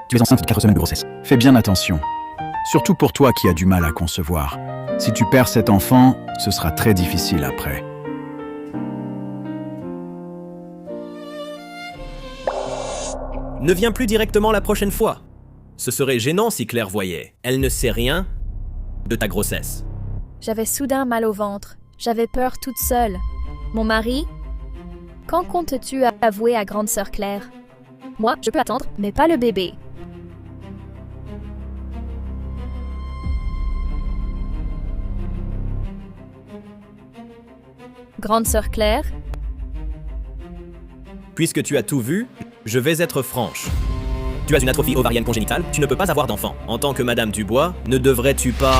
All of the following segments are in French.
Tu es enceinte de 4 semaines de grossesse. Fais bien attention. Surtout pour toi qui as du mal à concevoir. Si tu perds cet enfant, ce sera très difficile après. Ne viens plus directement la prochaine fois. Ce serait gênant si Claire voyait. Elle ne sait rien de ta grossesse. J'avais soudain mal au ventre. J'avais peur toute seule. Mon mari? Quand comptes-tu avouer à grande sœur Claire? Moi, je peux attendre, mais pas le bébé. Grande sœur Claire? Puisque tu as tout vu, je vais être franche. Tu as une atrophie ovarienne congénitale, tu ne peux pas avoir d'enfant. En tant que Madame Dubois, ne devrais-tu pas...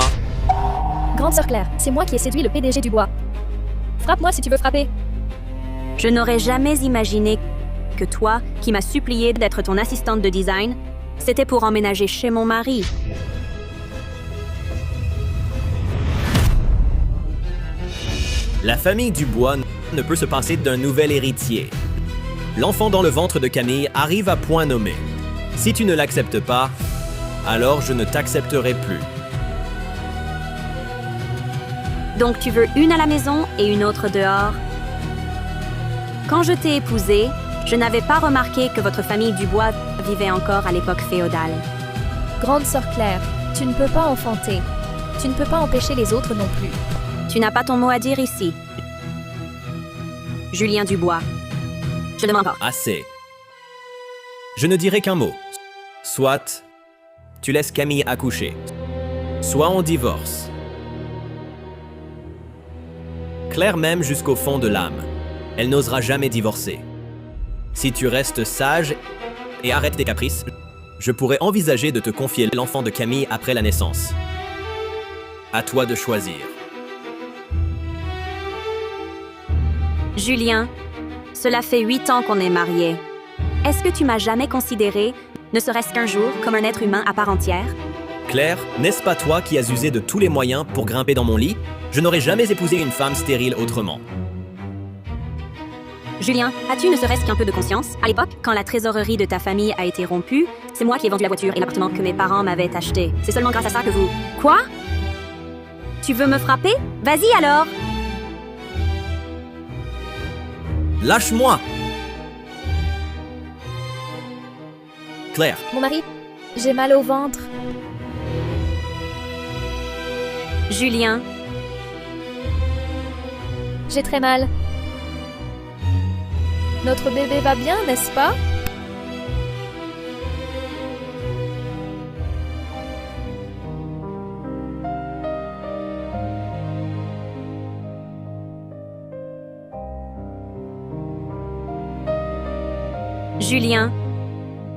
Grande sœur Claire, c'est moi qui ai séduit le PDG Dubois. Frappe-moi si tu veux frapper. Je n'aurais jamais imaginé que toi, qui m'as supplié d'être ton assistante de design, c'était pour emménager chez mon mari. La famille Dubois ne peut se passer d'un nouvel héritier. L'enfant dans le ventre de Camille arrive à point nommé. Si tu ne l'acceptes pas, alors je ne t'accepterai plus. Donc tu veux une à la maison et une autre dehors? Quand je t'ai épousée, je n'avais pas remarqué que votre famille Dubois vivait encore à l'époque féodale. Grande sœur Claire, tu ne peux pas enfanter. Tu ne peux pas empêcher les autres non plus. Tu n'as pas ton mot à dire ici. Julien Dubois. Je demande pas. Assez. Je ne dirai qu'un mot. Soit tu laisses Camille accoucher, soit on divorce. Claire m'aime jusqu'au fond de l'âme. Elle n'osera jamais divorcer. Si tu restes sage et arrêtes tes caprices, je pourrais envisager de te confier l'enfant de Camille après la naissance. À toi de choisir. Julien, cela fait 8 ans qu'on est mariés. Est-ce que tu m'as jamais considéré, ne serait-ce qu'un jour, comme un être humain à part entière? Claire, n'est-ce pas toi qui as usé de tous les moyens pour grimper dans mon lit? Je n'aurais jamais épousé une femme stérile autrement. Julien, as-tu ne serait-ce qu'un peu de conscience? À l'époque, quand la trésorerie de ta famille a été rompue, c'est moi qui ai vendu la voiture et l'appartement que mes parents m'avaient acheté. C'est seulement grâce à ça que vous... Quoi? Tu veux me frapper? Vas-y alors! Lâche-moi! Claire, Mon mari, j'ai mal au ventre. Julien, J'ai très mal. Notre bébé va bien, n'est-ce pas? Julien,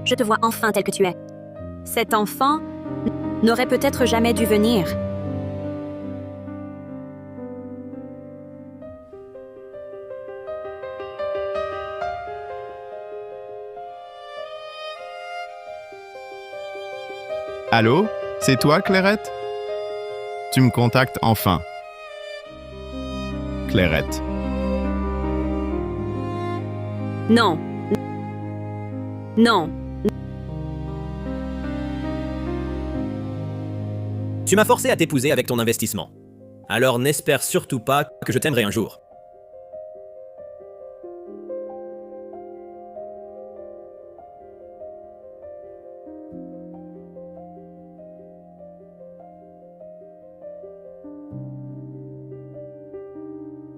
je te vois enfin tel que tu es. Cet enfant n'aurait peut-être jamais dû venir. Allô? C'est toi, Clairette? Tu me contactes enfin. Clairette. Non. Non. tu m'as forcé à t'épouser avec ton investissement. Alors n'espère surtout pas que je t'aimerai un jour.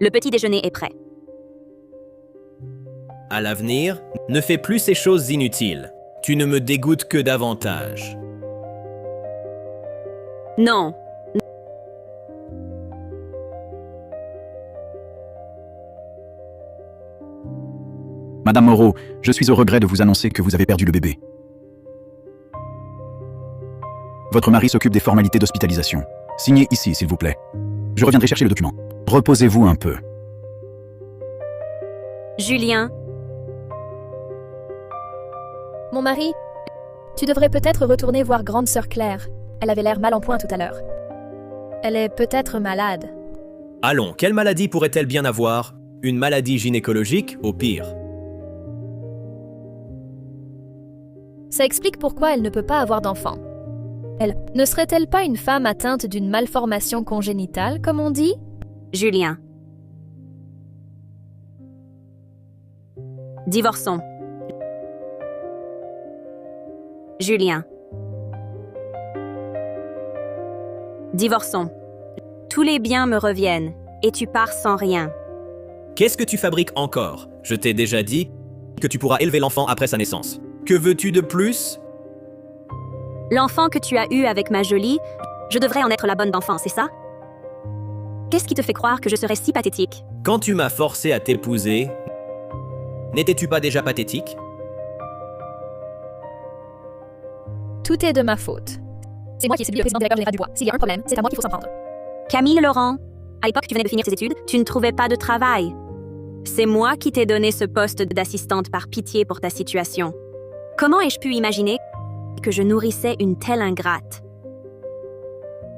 Le petit déjeuner est prêt. À l'avenir, ne fais plus ces choses inutiles. Tu ne me dégoûtes que davantage. Non. Madame Moreau, je suis au regret de vous annoncer que vous avez perdu le bébé. Votre mari s'occupe des formalités d'hospitalisation. Signez ici, s'il vous plaît. Je reviendrai chercher le document. Reposez-vous un peu. Julien, Mon mari, tu devrais peut-être retourner voir grande sœur Claire. Elle avait l'air mal en point tout à l'heure. Elle est peut-être malade. Allons, quelle maladie pourrait-elle bien avoir? Une maladie gynécologique, au pire. Ça explique pourquoi elle ne peut pas avoir d'enfant. Elle ne serait-elle pas une femme atteinte d'une malformation congénitale, comme on dit? Julien. Divorçons. Julien. Divorçons. Tous les biens me reviennent, et tu pars sans rien. Qu'est-ce que tu fabriques encore? Je t'ai déjà dit que tu pourras élever l'enfant après sa naissance. Que veux-tu de plus? L'enfant que tu as eu avec ma jolie, je devrais en être la bonne d'enfant, c'est ça? Qu'est-ce qui te fait croire que je serais si pathétique? Quand tu m'as forcé à t'épouser, n'étais-tu pas déjà pathétique? Tout est de ma faute. C'est moi qui ai séduit le président directeur général du bois. S'il y a un problème, c'est à moi qu'il faut s'en prendre. Camille Laurent, à l'époque tu venais de finir tes études, tu ne trouvais pas de travail. C'est moi qui t'ai donné ce poste d'assistante par pitié pour ta situation. Comment ai-je pu imaginer que je nourrissais une telle ingrate?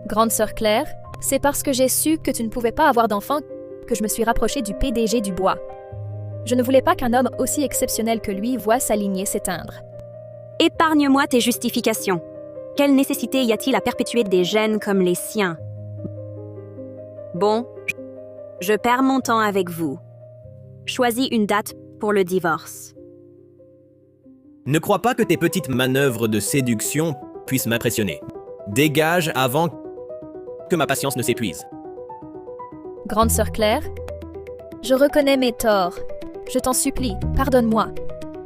Grande sœur Claire, c'est parce que j'ai su que tu ne pouvais pas avoir d'enfant que je me suis rapprochée du PDG du bois. Je ne voulais pas qu'un homme aussi exceptionnel que lui voie sa lignée s'éteindre. Épargne-moi tes justifications. Quelle nécessité y a-t-il à perpétuer des gènes comme les siens? Bon, je perds mon temps avec vous. Choisis une date pour le divorce. Ne crois pas que tes petites manœuvres de séduction puissent m'impressionner. Dégage avant que ma patience ne s'épuise. Grande sœur Claire, je reconnais mes torts. Je t'en supplie, pardonne-moi.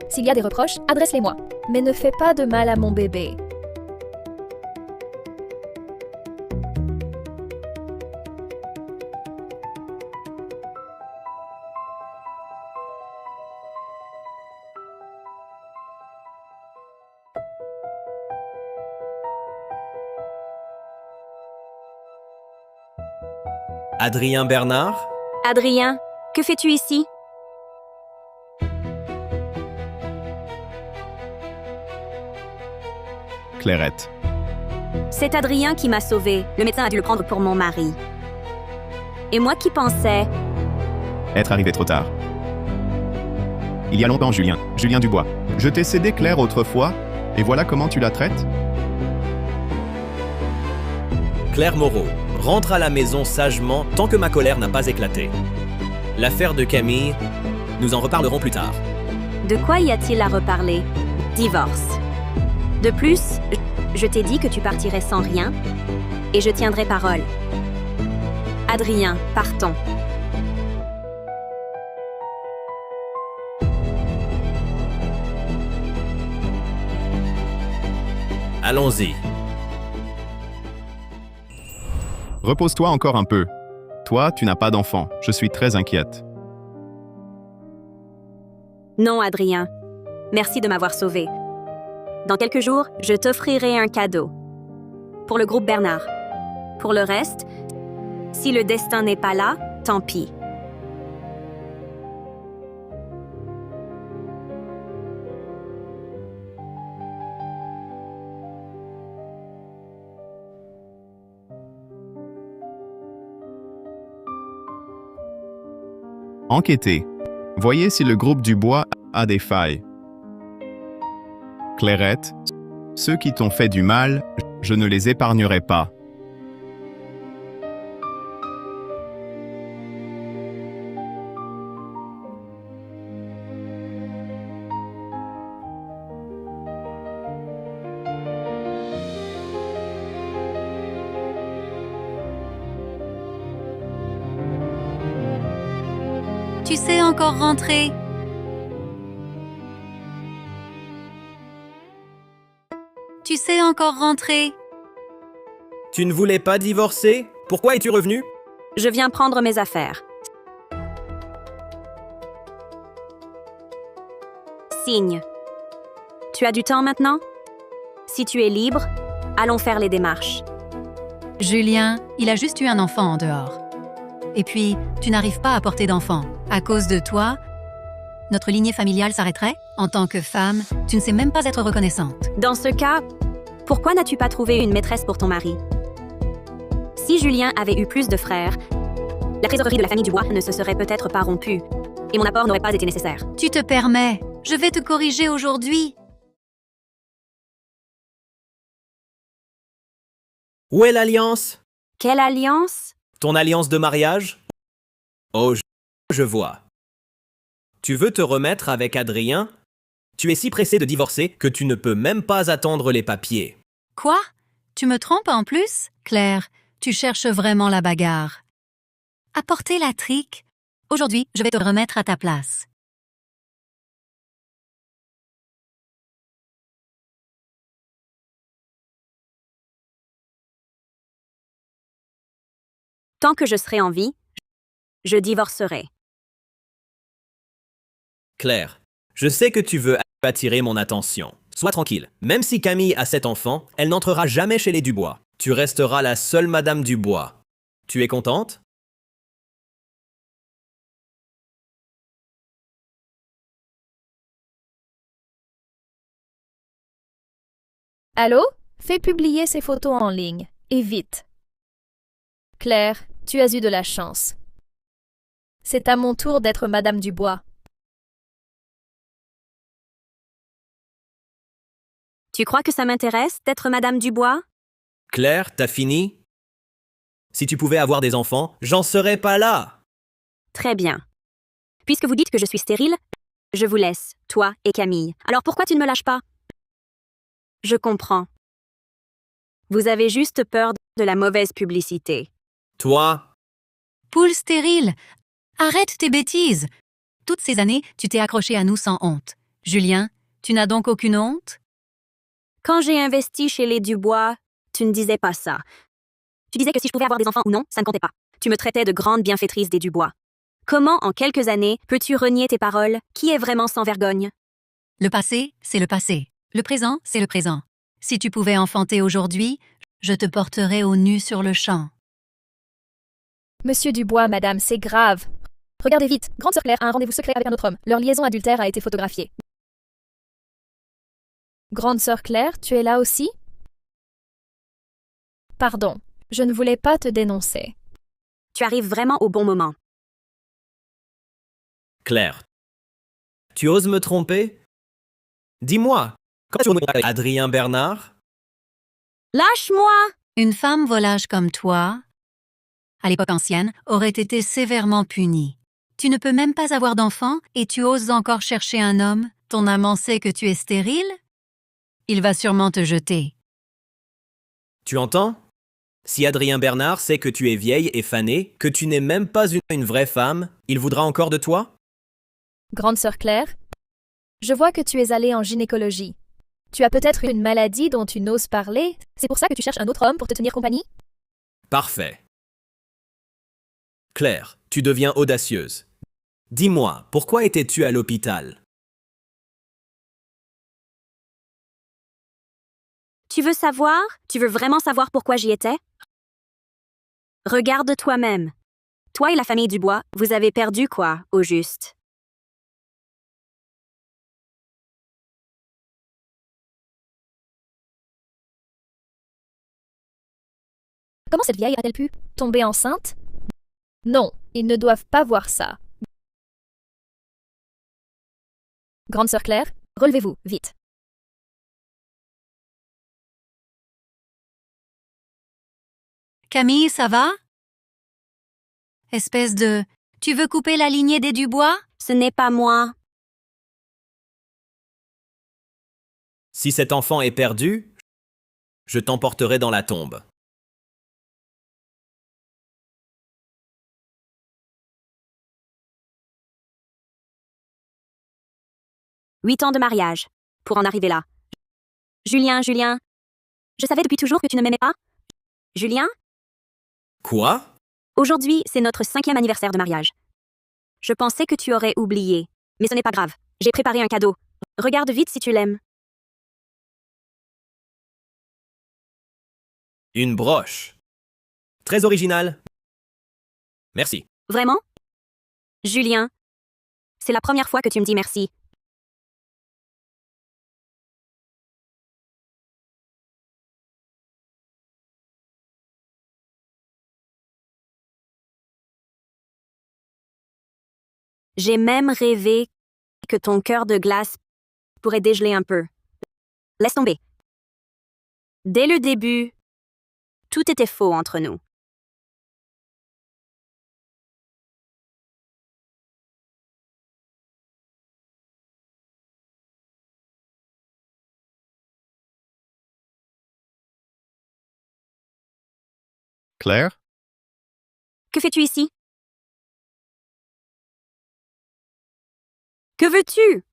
S'il y a des reproches, adresse-les-moi. Mais ne fais pas de mal à mon bébé. Adrien Bernard? Adrien, que fais-tu ici? Clairette. C'est Adrien qui m'a sauvée. Le médecin a dû le prendre pour mon mari. Et moi qui pensais... Être arrivé trop tard. Il y a longtemps, Julien Dubois. Je t'ai cédé Claire autrefois, et voilà comment tu la traites? Claire Moreau, rentre à la maison sagement tant que ma colère n'a pas éclaté. L'affaire de Camille, nous en reparlerons plus tard. De quoi y a-t-il à reparler? Divorce. De plus, je t'ai dit que tu partirais sans rien, et je tiendrai parole. Adrien, partons. Allons-y. Repose-toi encore un peu. Toi, tu n'as pas d'enfant. Je suis très inquiète. Non, Adrien. Merci de m'avoir sauvé. Dans quelques jours, je t'offrirai un cadeau. Pour le groupe Bernard. Pour le reste, si le destin n'est pas là, tant pis. Enquêtez. Voyez si le groupe Dubois a des failles. Clairette, ceux qui t'ont fait du mal, je ne les épargnerai pas. Tu sais encore rentrer? Tu sais encore rentrer? Tu ne voulais pas divorcer? Pourquoi es-tu revenu? Je viens prendre mes affaires. Signe. Tu as du temps maintenant? Si tu es libre, allons faire les démarches. Julien, il a juste eu un enfant en dehors. Et puis, tu n'arrives pas à porter d'enfant. À cause de toi, notre lignée familiale s'arrêterait? En tant que femme, tu ne sais même pas être reconnaissante. Dans ce cas, pourquoi n'as-tu pas trouvé une maîtresse pour ton mari? Si Julien avait eu plus de frères, la trésorerie de la famille Dubois ne se serait peut-être pas rompue, et mon apport n'aurait pas été nécessaire. Tu te permets. Je vais te corriger aujourd'hui. Où est l'alliance? Quelle alliance? Ton alliance de mariage? Oh, je vois. Tu veux te remettre avec Adrien? Tu es si pressé de divorcer que tu ne peux même pas attendre les papiers. Quoi? Tu me trompes en plus? Claire, tu cherches vraiment la bagarre. Apportez la trique. Aujourd'hui, je vais te remettre à ta place. Tant que je serai en vie, je divorcerai. Claire, je sais que tu veux attirer mon attention. Sois tranquille. Même si Camille a 7 enfants, elle n'entrera jamais chez les Dubois. Tu resteras la seule Madame Dubois. Tu es contente? Allô? Fais publier ces photos en ligne. Et vite. Claire, tu as eu de la chance. C'est à mon tour d'être Madame Dubois. Tu crois que ça m'intéresse d'être Madame Dubois? Claire, t'as fini? Si tu pouvais avoir des enfants, j'en serais pas là. Très bien. Puisque vous dites que je suis stérile, je vous laisse, toi et Camille. Alors pourquoi tu ne me lâches pas? Je comprends. Vous avez juste peur de la mauvaise publicité. Toi, Poule stérile! Arrête tes bêtises! Toutes ces années, tu t'es accroché à nous sans honte. Julien, tu n'as donc aucune honte? Quand j'ai investi chez les Dubois, tu ne disais pas ça. Tu disais que si je pouvais avoir des enfants ou non, ça ne comptait pas. Tu me traitais de grande bienfaitrice des Dubois. Comment, en quelques années, peux-tu renier tes paroles? Qui est vraiment sans vergogne? Le passé, c'est le passé. Le présent, c'est le présent. Si tu pouvais enfanter aujourd'hui, je te porterais au nu sur le champ. Monsieur Dubois, madame, c'est grave. Regardez vite, Grande Sœur Claire a un rendez-vous secret avec un autre homme. Leur liaison adultère a été photographiée. Grande Sœur Claire, tu es là aussi? Pardon, je ne voulais pas te dénoncer. Tu arrives vraiment au bon moment. Claire, tu oses me tromper? Dis-moi, quand tu avec Adrien Bernard? Lâche-moi! Une femme volage comme toi, à l'époque ancienne, aurait été sévèrement punie. Tu ne peux même pas avoir d'enfant et tu oses encore chercher un homme? Ton amant sait que tu es stérile? Il va sûrement te jeter. Tu entends? Si Adrien Bernard sait que tu es vieille et fanée, que tu n'es même pas une vraie femme, il voudra encore de toi? Grande Sœur Claire, je vois que tu es allée en gynécologie. Tu as peut-être une maladie dont tu n'oses parler. C'est pour ça que tu cherches un autre homme pour te tenir compagnie? Parfait. Claire, tu deviens audacieuse. Dis-moi, pourquoi étais-tu à l'hôpital? Tu veux savoir? Tu veux vraiment savoir pourquoi j'y étais? Regarde toi-même. Toi et la famille Dubois, vous avez perdu quoi, au juste? Comment cette vieille a-t-elle pu tomber enceinte? Non, ils ne doivent pas voir ça. Grande Sœur Claire, relevez-vous, vite. Camille, ça va? Espèce de... Tu veux couper la lignée des Dubois? Ce n'est pas moi. Si cet enfant est perdu, je t'emporterai dans la tombe. Huit ans de mariage. Pour en arriver là. Julien, je savais depuis toujours que tu ne m'aimais pas. Julien, Quoi? aujourd'hui, c'est notre 5e anniversaire de mariage. Je pensais que tu aurais oublié. Mais ce n'est pas grave. J'ai préparé un cadeau. Regarde vite si tu l'aimes. Une broche. Très original. Merci. Vraiment? Julien, c'est la première fois que tu me dis merci. J'ai même rêvé que ton cœur de glace pourrait dégeler un peu. Laisse tomber. Dès le début, Tout était faux entre nous. Claire? Que fais-tu ici? Que veux-tu?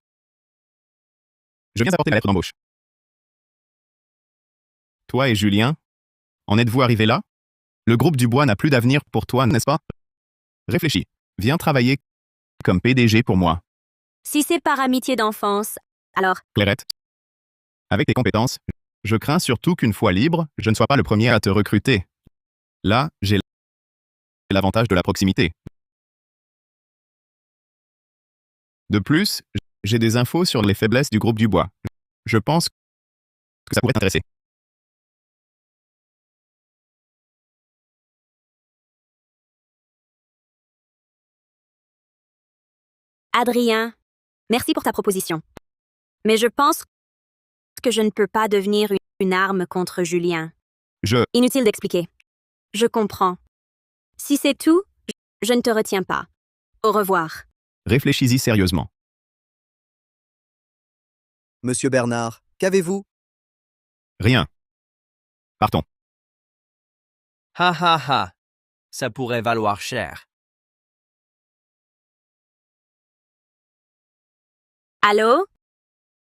Je viens apporter la lettre d'embauche. Toi et Julien, en êtes-vous arrivés là? Le groupe Dubois n'a plus d'avenir pour toi, n'est-ce pas? Réfléchis. Viens travailler comme PDG pour moi. Si c'est par amitié d'enfance, alors Clairette. Avec tes compétences, je crains surtout qu'une fois libre, je ne sois pas le premier à te recruter. Là, j'ai l'avantage de la proximité. De plus, j'ai des infos sur les faiblesses du groupe Dubois. Je pense que ça pourrait t'intéresser. Adrien, merci pour ta proposition. Mais je pense que je ne peux pas devenir une arme contre Julien. Inutile d'expliquer. Je comprends. Si c'est tout, je ne te retiens pas. Au revoir. Réfléchis-y sérieusement. Monsieur Bernard, qu'avez-vous? Rien. Partons. Ha ha ha. Ça pourrait valoir cher. Allô?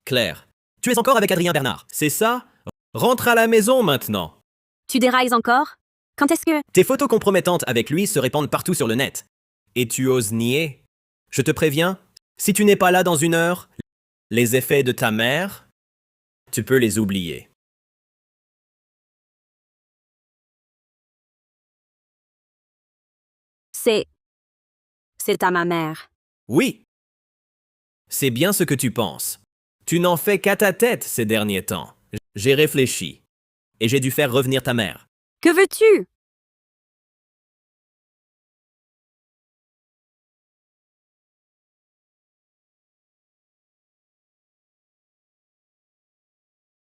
Claire, tu es encore avec Adrien Bernard, c'est ça? Rentre à la maison maintenant. Tu dérailles encore? Quand est-ce que... Tes photos compromettantes avec lui se répandent partout sur le net. Et tu oses nier? Je te préviens, si tu n'es pas là dans 1 heure, les effets de ta mère, tu peux les oublier. C'est à ma mère. Oui. C'est bien ce que tu penses. Tu n'en fais qu'à ta tête ces derniers temps. J'ai réfléchi. Et j'ai dû faire revenir ta mère. Que veux-tu?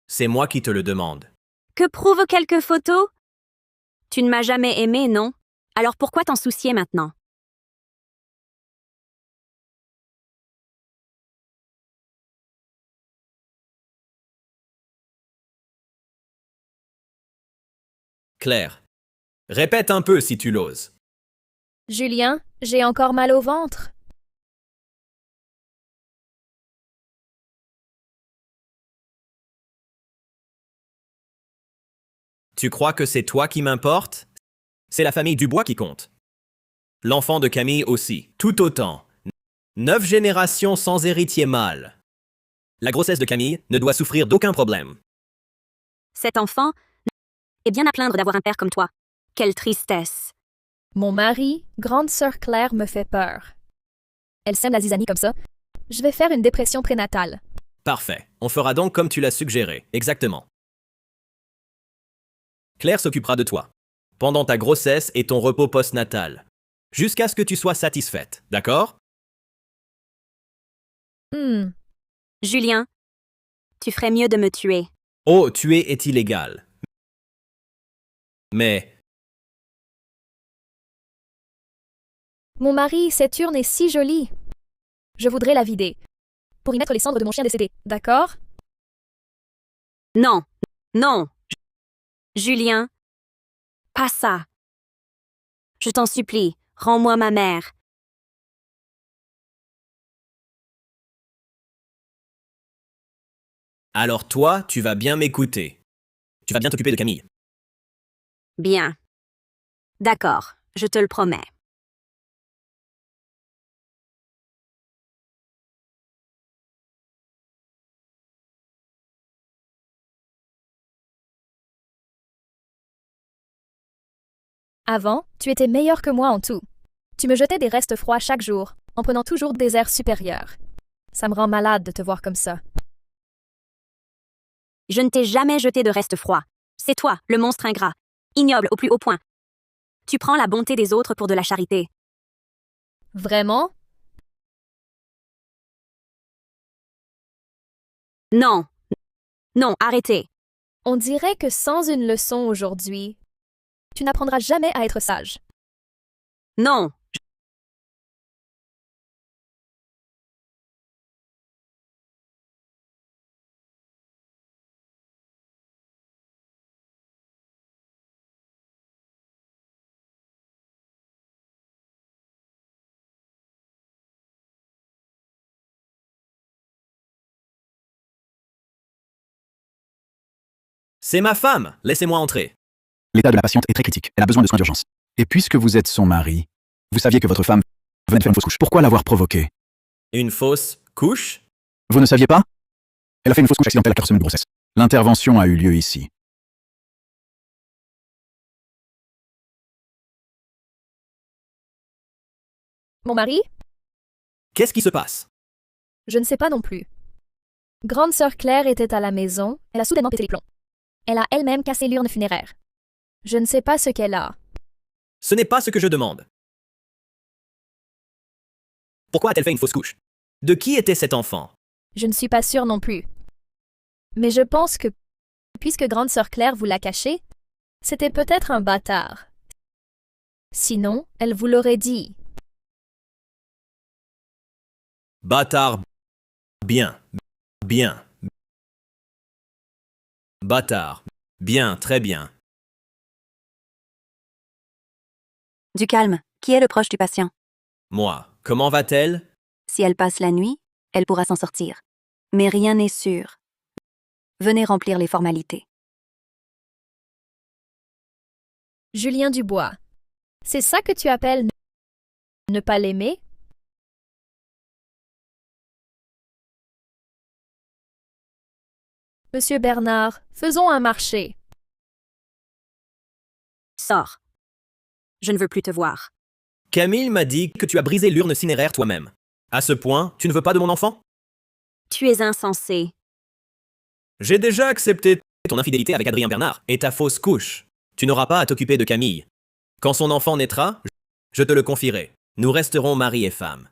C'est moi qui te le demande. Que prouvent quelques photos? Tu ne m'as jamais aimé, non? Alors pourquoi t'en soucier maintenant? Claire, répète un peu si tu l'oses. Julien, j'ai encore mal au ventre. Tu crois que c'est toi qui m'importe? C'est la famille Dubois qui compte. L'enfant de Camille aussi, tout autant. 9 générations sans héritier mâle. La grossesse de Camille ne doit souffrir d'aucun problème. Cet enfant est bien à plaindre d'avoir un père comme toi. Quelle tristesse. Mon mari, grande sœur Claire, me fait peur. Elle sème la zizanie comme ça. Je vais faire une dépression prénatale. Parfait. On fera donc comme tu l'as suggéré. Exactement. Claire s'occupera de toi. Pendant ta grossesse et ton repos postnatal. Jusqu'à ce que tu sois satisfaite. D'accord? Julien, tu ferais mieux de me tuer. Oh, tuer est illégal. Mais Mon mari, cette urne est si jolie. Je voudrais la vider. Pour y mettre les cendres de mon chien décédé, d'accord? Non, non. Julien, pas ça. Je t'en supplie, rends-moi ma mère. alors toi, tu vas bien m'écouter. Tu vas bien t'occuper de Camille. Bien. D'accord, je te le promets. Avant, tu étais meilleur que moi en tout. Tu me jetais des restes froids chaque jour, en prenant toujours des airs supérieurs. Ça me rend malade de te voir comme ça. Je ne t'ai jamais jeté de reste froid. C'est toi, le monstre ingrat. Ignoble au plus haut point. Tu prends la bonté des autres pour de la charité. Vraiment? Non. Non, arrêtez. On dirait que sans une leçon aujourd'hui, Tu n'apprendras jamais à être sage. Non. C'est ma femme, laissez-moi entrer. L'état de la patiente est très critique. Elle a besoin de soins d'urgence. Et puisque vous êtes son mari, vous saviez que votre femme venait de faire une fausse couche. Pourquoi l'avoir provoquée? Une fausse couche? Vous ne saviez pas? Elle a fait une fausse couche accidentelle à 4 semaines de grossesse. L'intervention a eu lieu ici. Mon mari? Qu'est-ce qui se passe? Je ne sais pas non plus. Grande sœur Claire était à la maison, elle a soudainement pété les plombs. Elle a elle-même cassé l'urne funéraire. Je ne sais pas ce qu'elle a. Ce n'est pas ce que je demande. Pourquoi a-t-elle fait une fausse couche? De qui était cet enfant? Je ne suis pas sûre non plus. Mais je pense que, puisque Grande sœur Claire vous l'a caché, c'était peut-être un bâtard. Sinon, elle vous l'aurait dit. Bâtard. Bien. Bien. Bâtard. Bien, très bien. Du calme. Qui est le proche du patient? Moi, comment va-t-elle? Si elle passe la nuit, elle pourra s'en sortir. Mais rien n'est sûr. Venez remplir les formalités. Julien Dubois. C'est ça que tu appelles ne pas l'aimer? Monsieur Bernard, faisons un marché. Sors. Je ne veux plus te voir. Camille m'a dit que tu as brisé l'urne cinéraire toi-même. À ce point, tu ne veux pas de mon enfant? Tu es insensé. J'ai déjà accepté ton infidélité avec Adrien Bernard et ta fausse couche. Tu n'auras pas à t'occuper de Camille. Quand son enfant naîtra, je te le confierai. Nous resterons mari et femme.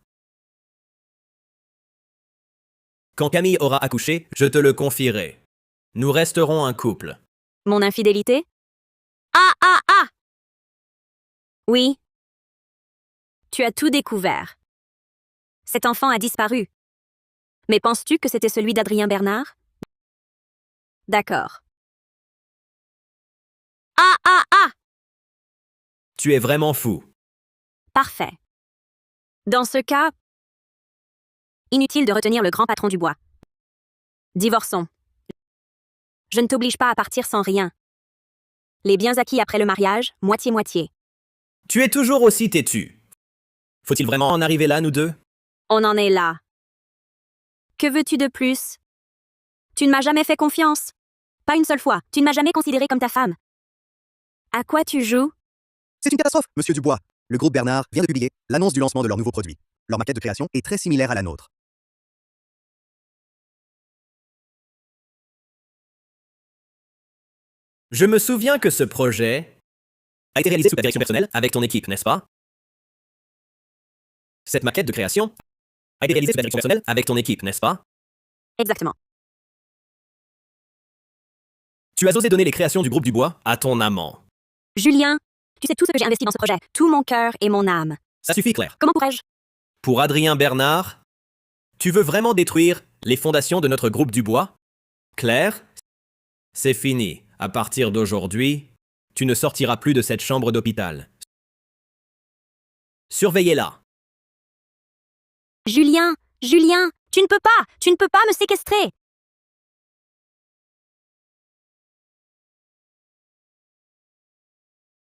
Quand Camille aura accouché, je te le confierai. Nous resterons un couple. Mon infidélité? Ah, ah, ah! Oui. Tu as tout découvert. Cet enfant a disparu. Mais penses-tu que c'était celui d'Adrien Bernard? D'accord. Ah, ah, ah! Tu es vraiment fou. Parfait. Dans ce cas, inutile de retenir le grand patron du bois. Divorçons. Je ne t'oblige pas à partir sans rien. Les biens acquis après le mariage, moitié-moitié. Tu es toujours aussi têtu. Faut-il vraiment en arriver là, nous deux? On en est là. Que veux-tu de plus? Tu ne m'as jamais fait confiance. Pas une seule fois. Tu ne m'as jamais considéré comme ta femme. À quoi tu joues? C'est une catastrophe, monsieur Dubois. Le groupe Bernard vient de publier l'annonce du lancement de leur nouveau produit. Leur maquette de création est très similaire à la nôtre. Je me souviens que ce projet a été réalisé sous ta direction personnelle avec ton équipe, n'est-ce pas? Cette maquette de création a été réalisée sous ta direction personnelle avec ton équipe, n'est-ce pas? Exactement. Tu as osé donner les créations du groupe Dubois à ton amant. Julien, tu sais tout ce que j'ai investi dans ce projet. Tout mon cœur et mon âme. Ça suffit, Claire. Comment pourrais-je? Pour Adrien Bernard, tu veux vraiment détruire les fondations de notre groupe Dubois? Claire, c'est fini. À partir d'aujourd'hui, tu ne sortiras plus de cette chambre d'hôpital. Surveillez-la. Julien, Julien, tu ne peux pas me séquestrer.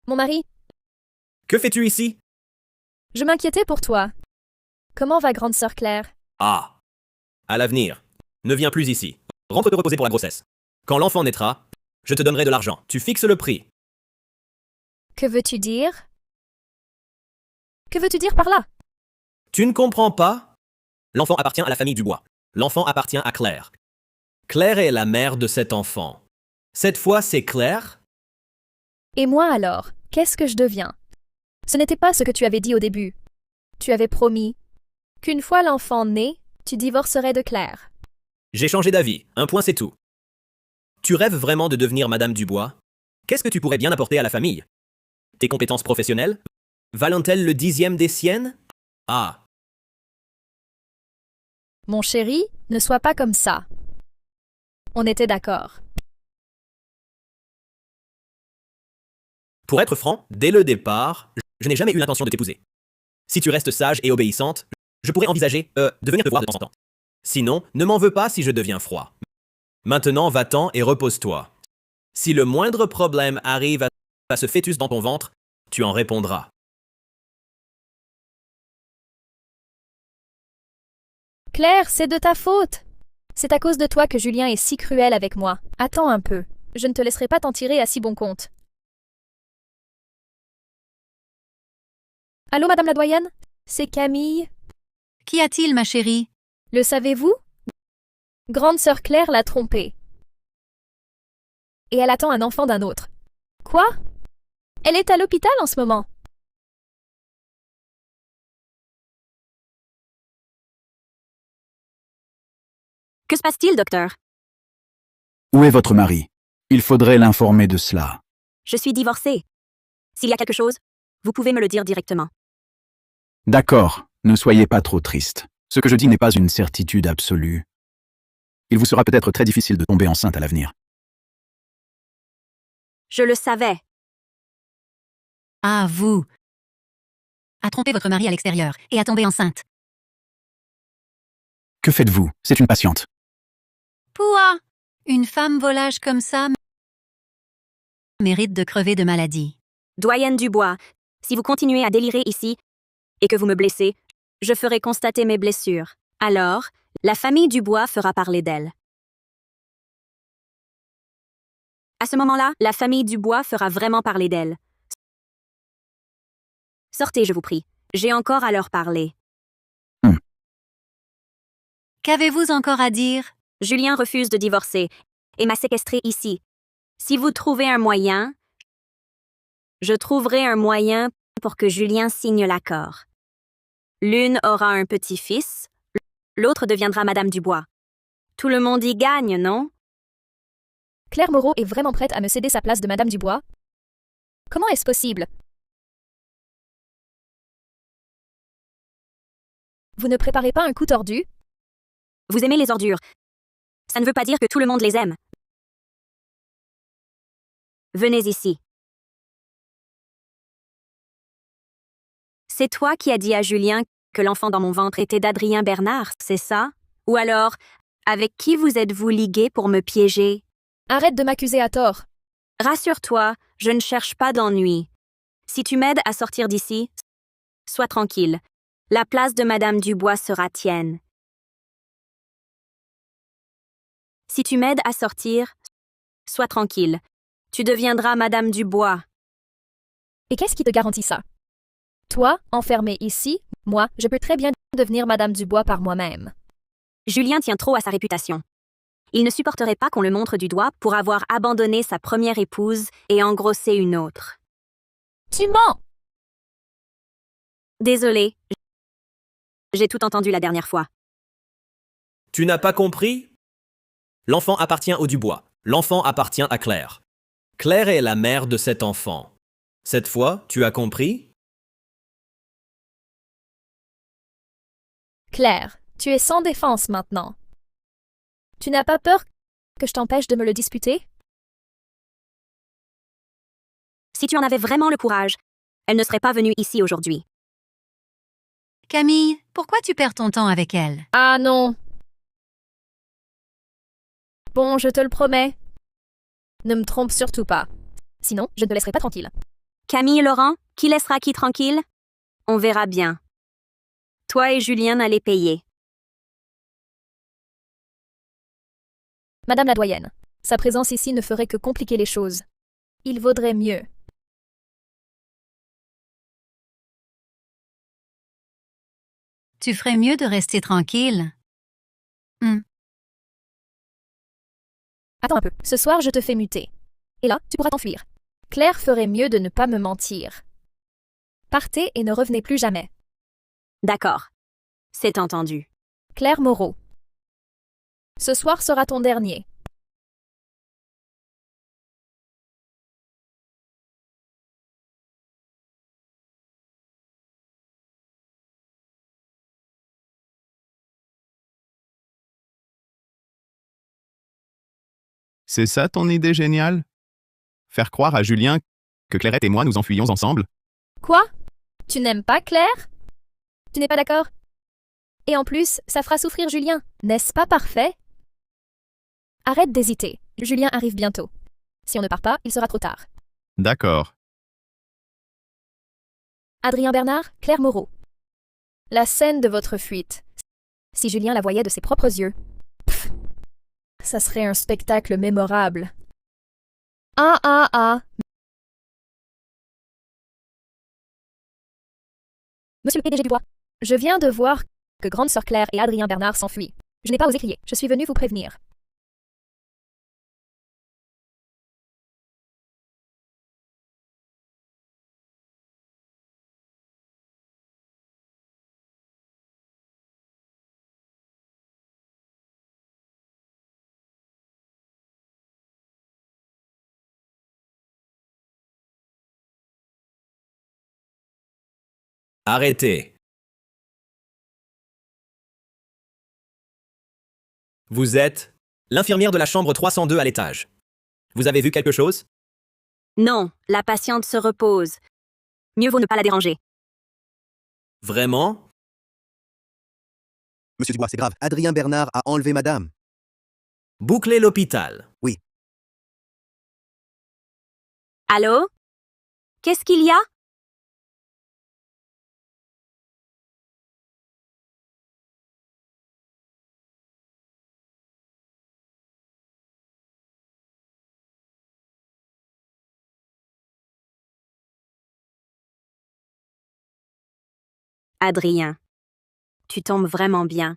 Mon mari, Que fais-tu ici? je m'inquiétais pour toi. Comment va grande sœur Claire? Ah. À l'avenir, ne viens plus ici. Rentre te reposer pour la grossesse. Quand l'enfant naîtra, je te donnerai de l'argent. Tu fixes le prix. Que veux-tu dire? Que veux-tu dire par là? Tu ne comprends pas? L'enfant appartient à la famille Dubois. L'enfant appartient à Claire. Claire est la mère de cet enfant. Cette fois, c'est Claire? Et moi alors, qu'est-ce que je deviens? Ce n'était pas ce que tu avais dit au début. Tu avais promis qu'une fois l'enfant né, tu divorcerais de Claire. J'ai changé d'avis. Un point, c'est tout. Tu rêves vraiment de devenir Madame Dubois? Qu'est-ce que tu pourrais bien apporter à la famille? Tes compétences professionnelles valent-elles le 10e des siennes? Ah, Mon chéri, ne sois pas comme ça. On était d'accord. pour être franc, dès le départ, je n'ai jamais eu l'intention de t'épouser. Si tu restes sage et obéissante, je pourrais envisager, de venir te voir de temps en temps. Sinon, ne m'en veux pas si je deviens froid. Maintenant, va-t'en et repose-toi. Si le moindre problème arrive à ce fœtus dans ton ventre, tu en répondras. Claire, c'est de ta faute. C'est à cause de toi que Julien est si cruel avec moi. Attends un peu. Je ne te laisserai pas t'en tirer à si bon compte. Allô, Madame la doyenne? C'est Camille. Qu'y a-t-il, ma chérie? Le savez-vous? Grande sœur Claire l'a trompée. Et elle attend un enfant d'un autre. Quoi? Elle est à l'hôpital en ce moment. Que se passe-t-il, docteur? Où est votre mari? Il faudrait l'informer de cela. Je suis divorcée. S'il y a quelque chose, vous pouvez me le dire directement. D'accord, ne soyez pas trop triste. Ce que je dis n'est pas une certitude absolue. Il vous sera peut-être très difficile de tomber enceinte à l'avenir. Je le savais. Ah, vous! A trompé votre mari à l'extérieur et a tombé enceinte. Que faites-vous? C'est une patiente. Pouah! Une femme volage comme ça mérite de crever de maladie. Doyenne Dubois, si vous continuez à délirer ici et que vous me blessez, je ferai constater mes blessures. Alors, la famille Dubois fera parler d'elle. À ce moment-là, la famille Dubois fera vraiment parler d'elle. Sortez, je vous prie. J'ai encore à leur parler. Qu'avez-vous encore à dire? Julien refuse de divorcer et m'a séquestré ici. Si vous trouvez un moyen, je trouverai un moyen pour que Julien signe l'accord. L'une aura un petit-fils, l'autre deviendra Madame Dubois. Tout le monde y gagne, non? Claire Moreau est vraiment prête à me céder sa place de Madame Dubois? Comment est-ce possible? Vous ne préparez pas un coup tordu? Vous aimez les ordures. Ça ne veut pas dire que tout le monde les aime. Venez ici. C'est toi qui as dit à Julien que l'enfant dans mon ventre était d'Adrien Bernard, c'est ça? Ou alors, avec qui vous êtes-vous ligué pour me piéger? Arrête de m'accuser à tort. Rassure-toi, je ne cherche pas d'ennui. Si tu m'aides à sortir d'ici, sois tranquille. La place de Madame Dubois sera tienne. Si tu m'aides à sortir, sois tranquille. Tu deviendras Madame Dubois. Et qu'est-ce qui te garantit ça? Toi, enfermé ici, moi, je peux très bien devenir Madame Dubois par moi-même. Julien tient trop à sa réputation. Il ne supporterait pas qu'on le montre du doigt pour avoir abandonné sa première épouse et engrossé une autre. Tu mens! Désolée. J'ai tout entendu la dernière fois. Tu n'as pas compris? L'enfant appartient au Dubois. L'enfant appartient à Claire. Claire est la mère de cet enfant. Cette fois, tu as compris? Claire, tu es sans défense maintenant. Tu n'as pas peur que je t'empêche de me le disputer? Si tu en avais vraiment le courage, elle ne serait pas venue ici aujourd'hui. Camille, pourquoi tu perds ton temps avec elle? Ah non! Bon, je te le promets. Ne me trompe surtout pas. Sinon, je ne te laisserai pas tranquille. Camille et Laurent, qui laissera qui tranquille? On verra bien. Toi et Julien allez payer. Madame la doyenne, sa présence ici ne ferait que compliquer les choses. Il vaudrait mieux. Tu ferais mieux de rester tranquille. Attends un peu, ce soir je te fais muter. Et là, tu pourras t'enfuir. Claire ferait mieux de ne pas me mentir. Partez et ne revenez plus jamais. D'accord. C'est entendu. Claire Moreau. Ce soir sera ton dernier. C'est ça ton idée géniale? Faire croire à Julien que Clairette et moi nous enfuyions ensemble? Quoi? Tu n'aimes pas Claire? Tu n'es pas d'accord? Et en plus, ça fera souffrir Julien. N'est-ce pas parfait? Arrête d'hésiter. Julien arrive bientôt. Si on ne part pas, il sera trop tard. D'accord. Adrien Bernard, Claire Moreau. La scène de votre fuite. Si Julien la voyait de ses propres yeux. Pff, ça serait un spectacle mémorable. Ah. Monsieur le PDG du bois, je viens de voir que Grande Sœur Claire et Adrien Bernard s'enfuient. Je n'ai pas osé crier. Je suis venu vous prévenir. Arrêtez. Vous êtes l'infirmière de la chambre 302 à l'étage. Vous avez vu quelque chose? Non, la patiente se repose. Mieux vaut ne pas la déranger. Vraiment? Monsieur Dubois, c'est grave. Adrien Bernard a enlevé madame. Bouclez l'hôpital. Allô? Qu'est-ce qu'il y a? Adrien, tu tombes vraiment bien.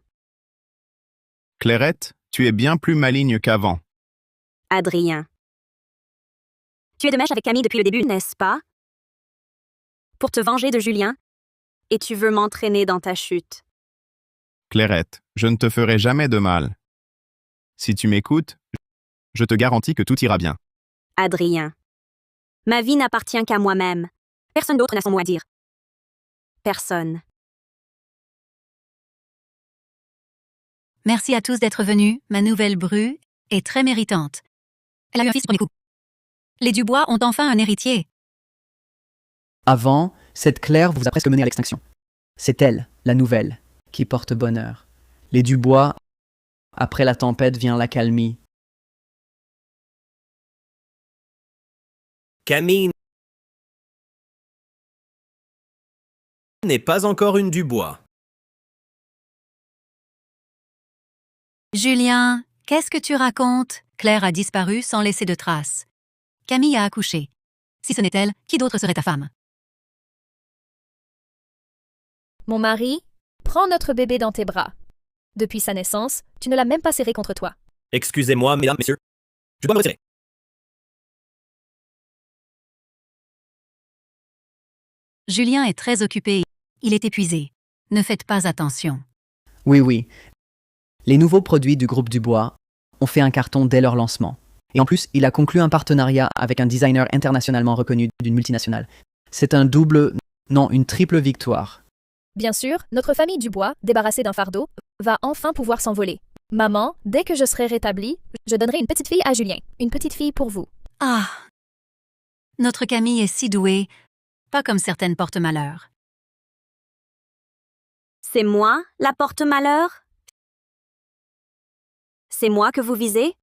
Clairette, tu es bien plus maligne qu'avant. Adrien. Tu es de mèche avec Camille depuis le début, n'est-ce pas? Pour te venger de Julien? Et tu veux m'entraîner dans ta chute. Clairette, je ne te ferai jamais de mal. Si tu m'écoutes, je te garantis que tout ira bien. Adrien. Ma vie n'appartient qu'à moi-même. Personne d'autre n'a son mot à dire. Personne. Merci à tous d'être venus. Ma nouvelle bru est très méritante. Elle a eu un fils du premier coup. Les Dubois ont enfin un héritier. Avant, cette Claire vous a presque mené à l'extinction. C'est elle, la nouvelle, qui porte bonheur. Les Dubois, après la tempête vient l'accalmie. Camille n'est pas encore une Dubois. Julien, qu'est-ce que tu racontes? Claire a disparu sans laisser de traces. Camille a accouché. Si ce n'est elle, qui d'autre serait ta femme? Mon mari, prends notre bébé dans tes bras. Depuis sa naissance, tu ne l'as même pas serré contre toi. Excusez-moi, mesdames, messieurs. Je dois me retirer. Julien est très occupé. Il est épuisé. Ne faites pas attention. Oui. Les nouveaux produits du groupe Dubois ont fait un carton dès leur lancement. Et en plus, il a conclu un partenariat avec un designer internationalement reconnu d'une multinationale. C'est un double, non, une triple victoire. Bien sûr, notre famille Dubois, débarrassée d'un fardeau, va enfin pouvoir s'envoler. Maman, dès que je serai rétablie, je donnerai une petite fille à Julien. Une petite fille pour vous. Ah! Notre Camille est si douée, pas comme certaines porte-malheur. C'est moi, la porte-malheur? C'est moi que vous visez?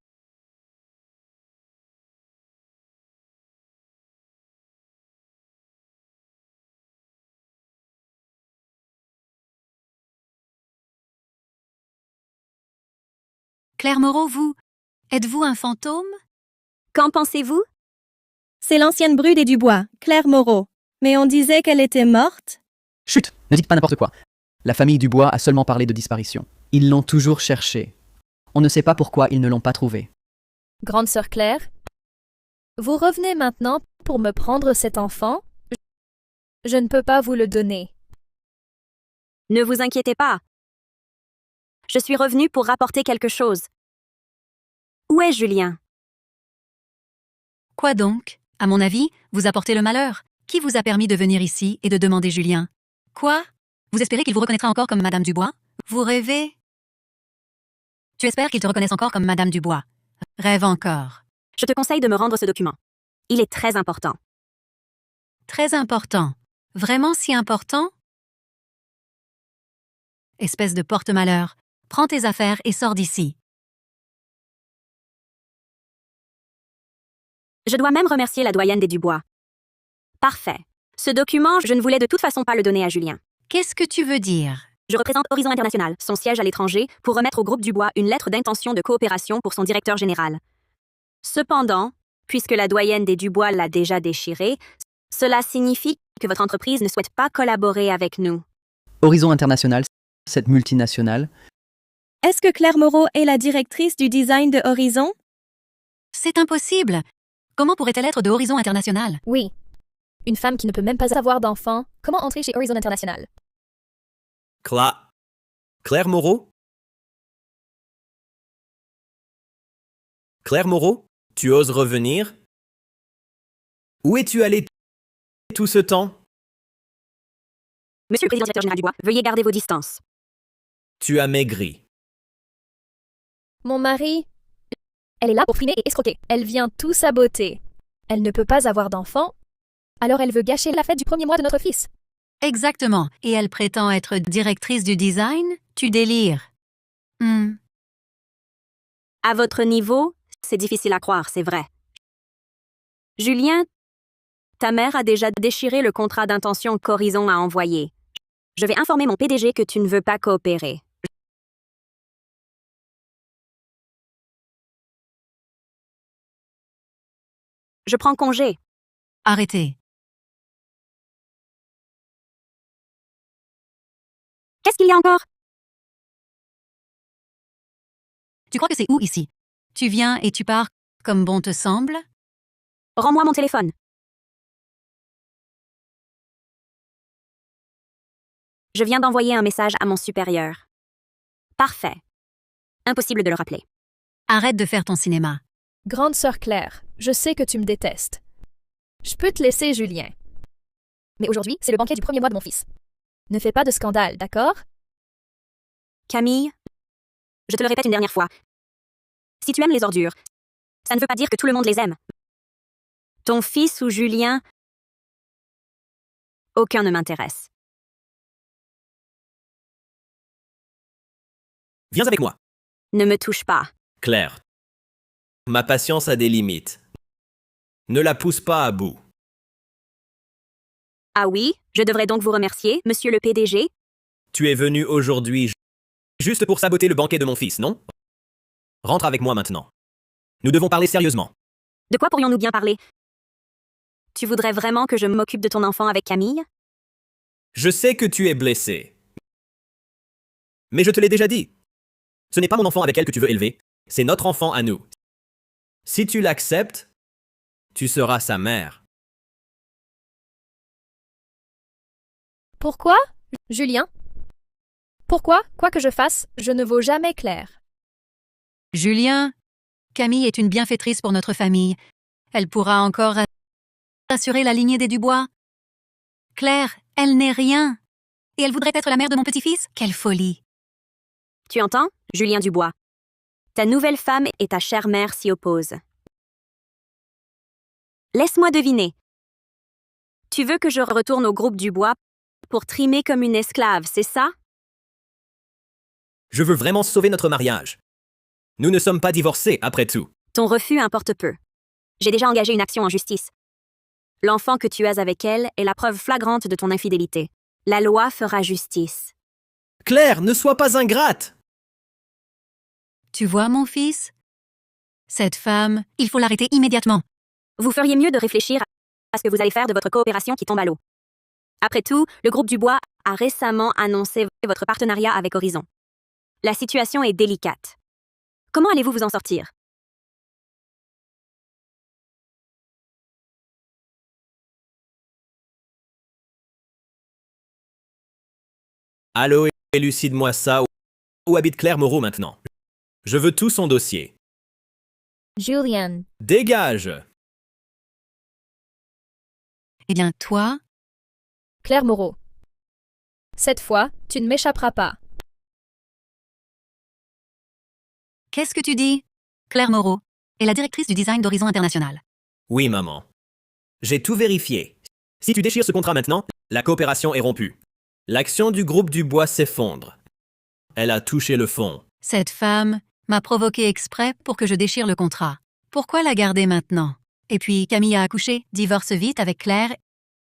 Claire Moreau, êtes-vous un fantôme? Qu'en pensez-vous? C'est l'ancienne bru des Dubois, Claire Moreau. Mais on disait qu'elle était morte? Chut, ne dites pas n'importe quoi. La famille Dubois a seulement parlé de disparition. Ils l'ont toujours cherchée. On ne sait pas pourquoi ils ne l'ont pas trouvée. Grande sœur Claire, vous revenez maintenant pour me prendre cet enfant? Je ne peux pas vous le donner. Ne vous inquiétez pas. Je suis revenue pour rapporter quelque chose. Où est Julien? Quoi donc? À mon avis, vous apportez le malheur. Qui vous a permis de venir ici et de demander Julien? Quoi? Vous espérez qu'il vous reconnaîtra encore comme Madame Dubois? Vous rêvez? Tu espères qu'il te reconnaisse encore comme Madame Dubois. Rêve encore. Je te conseille de me rendre ce document. Il est très important. Très important. Vraiment si important? Espèce de porte-malheur. Prends tes affaires et sors d'ici. Je dois même remercier la doyenne des Dubois. Parfait. Ce document, je ne voulais de toute façon pas le donner à Julien. Qu'est-ce que tu veux dire? Je représente Horizon International, son siège à l'étranger, pour remettre au groupe Dubois une lettre d'intention de coopération pour son directeur général. Cependant, puisque la doyenne des Dubois l'a déjà déchiré, cela signifie que votre entreprise ne souhaite pas collaborer avec nous. Horizon International, cette multinationale, Est-ce que Claire Moreau est la directrice du design de Horizon? C'est impossible. Comment pourrait-elle être de Horizon International? Oui. Une femme qui ne peut même pas avoir d'enfant, comment entrer chez Horizon International? Claire Moreau? Claire Moreau, tu oses revenir? Où es-tu allé tout ce temps? Monsieur le président directeur général Dubois, veuillez garder vos distances. Tu as maigri. Mon mari, elle est là pour frimer et escroquer. Elle vient tout saboter. Elle ne peut pas avoir d'enfant, alors elle veut gâcher la fête du premier mois de notre fils. Exactement. Et elle prétend être directrice du design? Tu délires. À votre niveau, c'est difficile à croire, c'est vrai. Julien, ta mère a déjà déchiré le contrat d'intention qu'Horizon a envoyé. Je vais informer mon PDG que tu ne veux pas coopérer. Je prends congé. Arrêtez. Qu'est-ce qu'il y a encore? Tu crois que c'est où ici? Tu viens et tu pars comme bon te semble? Rends-moi mon téléphone. Je viens d'envoyer un message à mon supérieur. Parfait. Impossible de le rappeler. Arrête de faire ton cinéma. Grande sœur Claire, je sais que tu me détestes. Je peux te laisser, Julien. Mais aujourd'hui, c'est le banquet du premier mois de mon fils. Ne fais pas de scandale, d'accord? Camille, je te le répète une dernière fois. Si tu aimes les ordures, ça ne veut pas dire que tout le monde les aime. Ton fils ou Julien, aucun ne m'intéresse. Viens avec moi. Ne me touche pas. Claire. Ma patience a des limites. Ne la pousse pas à bout. Ah oui, je devrais donc vous remercier, monsieur le PDG. Tu es venu aujourd'hui juste pour saboter le banquet de mon fils, non? Rentre avec moi maintenant. Nous devons parler sérieusement. De quoi pourrions-nous bien parler? Tu voudrais vraiment que je m'occupe de ton enfant avec Camille? Je sais que tu es blessé. Mais je te l'ai déjà dit. Ce n'est pas mon enfant avec elle que tu veux élever, c'est notre enfant à nous. Si tu l'acceptes, tu seras sa mère. Pourquoi, Julien? Pourquoi, quoi que je fasse, je ne vaux jamais Claire? Julien, Camille est une bienfaitrice pour notre famille. Elle pourra encore assurer la lignée des Dubois. Claire, elle n'est rien. Et elle voudrait être la mère de mon petit-fils? Quelle folie! Tu entends, Julien Dubois? Ta nouvelle femme et ta chère mère s'y opposent. Laisse-moi deviner. Tu veux que je retourne au groupe Dubois pour trimer comme une esclave, c'est ça? Je veux vraiment sauver notre mariage. Nous ne sommes pas divorcés, après tout. Ton refus importe peu. J'ai déjà engagé une action en justice. L'enfant que tu as avec elle est la preuve flagrante de ton infidélité. La loi fera justice. Claire, ne sois pas ingrate! Tu vois, mon fils? Cette femme, il faut l'arrêter immédiatement. Vous feriez mieux de réfléchir à ce que vous allez faire de votre coopération qui tombe à l'eau. Après tout, le groupe Dubois a récemment annoncé votre partenariat avec Horizon. La situation est délicate. Comment allez-vous vous en sortir? Allô, élucide-moi ça. Où habite Claire Moreau maintenant? Je veux tout son dossier. Julien, Dégage! Eh bien, toi, Claire Moreau. Cette fois, tu ne m'échapperas pas. qu'est-ce que tu dis? Claire Moreau. est la directrice du design d'Horizon International. Oui, maman. J'ai tout vérifié. Si tu déchires ce contrat maintenant, la coopération est rompue. L'action du groupe du bois s'effondre. Elle a touché le fond. Cette femme m'a provoqué exprès pour que je déchire le contrat. Pourquoi la garder maintenant? Et puis, Camille a accouché, divorce vite avec Claire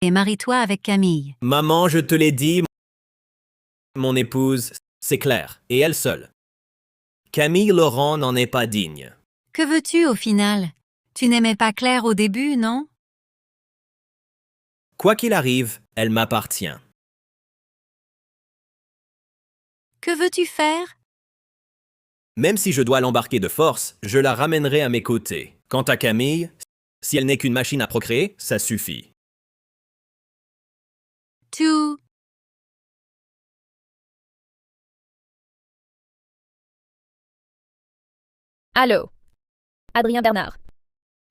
et marie-toi avec Camille. Maman, je te l'ai dit, mon épouse, c'est Claire, et elle seule. Camille Laurent n'en est pas digne. Que veux-tu au final? Tu n'aimais pas Claire au début, non? Quoi qu'il arrive, elle m'appartient. Que veux-tu faire? Même si je dois l'embarquer de force, je la ramènerai à mes côtés. Quant à Camille, si elle n'est qu'une machine à procréer, ça suffit. Allô? Adrien Bernard.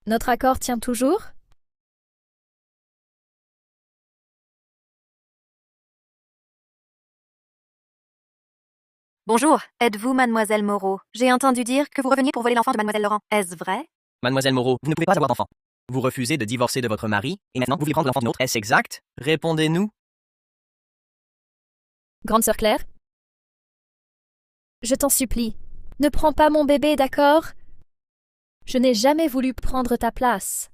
Notre accord tient toujours? Bonjour, êtes-vous Mademoiselle Moreau? J'ai entendu dire que vous reveniez pour voler l'enfant de Mademoiselle Laurent. Est-ce vrai? Mademoiselle Moreau, vous ne pouvez pas avoir d'enfant. Vous refusez de divorcer de votre mari, et maintenant vous voulez prendre l'enfant d'une autre. Est-ce exact? Répondez-nous. Grande sœur Claire? Je t'en supplie, ne prends pas mon bébé, d'accord? Je n'ai jamais voulu prendre ta place.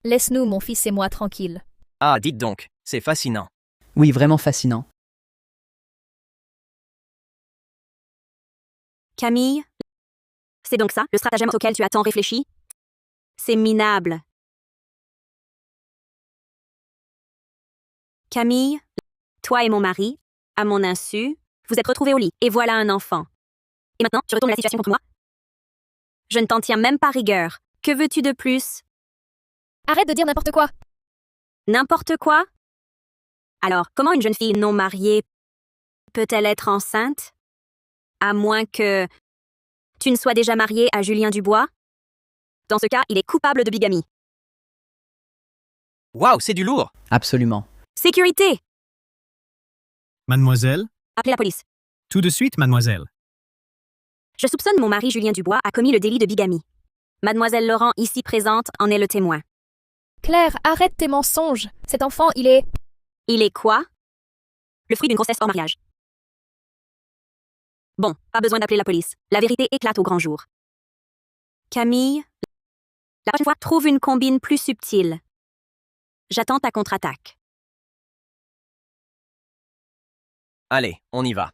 Laisse-nous, mon fils et moi, tranquilles. Ah, dites donc, c'est fascinant. Oui, vraiment fascinant. Camille, c'est donc ça, le stratagème auquel tu as tant réfléchi? C'est minable. Camille, toi et mon mari, à mon insu, vous êtes retrouvés au lit, et voilà un enfant. Et maintenant, tu retournes la situation contre moi? Je ne t'en tiens même pas rigueur. Que veux-tu de plus? Arrête de dire n'importe quoi. N'importe quoi? Alors, comment une jeune fille non mariée peut-elle être enceinte? À moins que tu ne sois déjà mariée à Julien Dubois? Dans ce cas, il est coupable de bigamie. Waouh, c'est du lourd! Absolument. Sécurité! Mademoiselle? Appelez la police. Tout de suite, mademoiselle. Je soupçonne mon mari Julien Dubois a commis le délit de bigamie. Mademoiselle Laurent, ici présente, en est le témoin. Claire, arrête tes mensonges. Cet enfant, il est... Il est quoi? Le fruit d'une grossesse hors mariage. Bon, pas besoin d'appeler la police. La vérité éclate au grand jour. Camille, la prochaine fois, trouve une combine plus subtile. J'attends ta contre-attaque. Allez, on y va.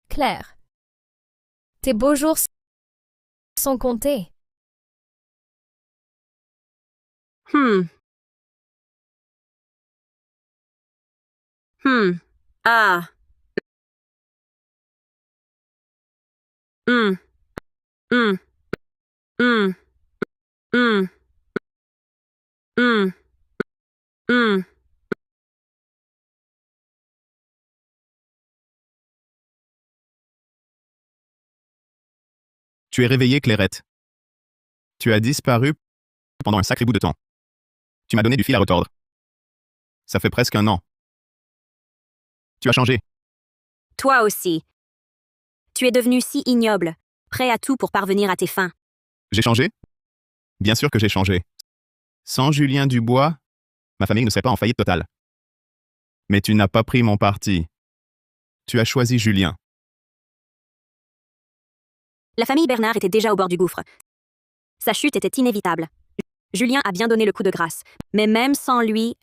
Claire. Tes beaux jours sont comptés. Ah. Hum. Hum. Hum. Hum. Hum. Hum. Tu es réveillée, Clairette. Tu as disparu pendant un sacré bout de temps. Tu m'as donné du fil à retordre. Ça fait presque 1 an. Tu as changé. Toi aussi. Tu es devenu si ignoble, prêt à tout pour parvenir à tes fins. J'ai changé? Bien sûr que j'ai changé. Sans Julien Dubois, ma famille ne serait pas en faillite totale. Mais tu n'as pas pris mon parti. Tu as choisi Julien. La famille Bernard était déjà au bord du gouffre. Sa chute était inévitable. Julien a bien donné le coup de grâce, mais même sans lui,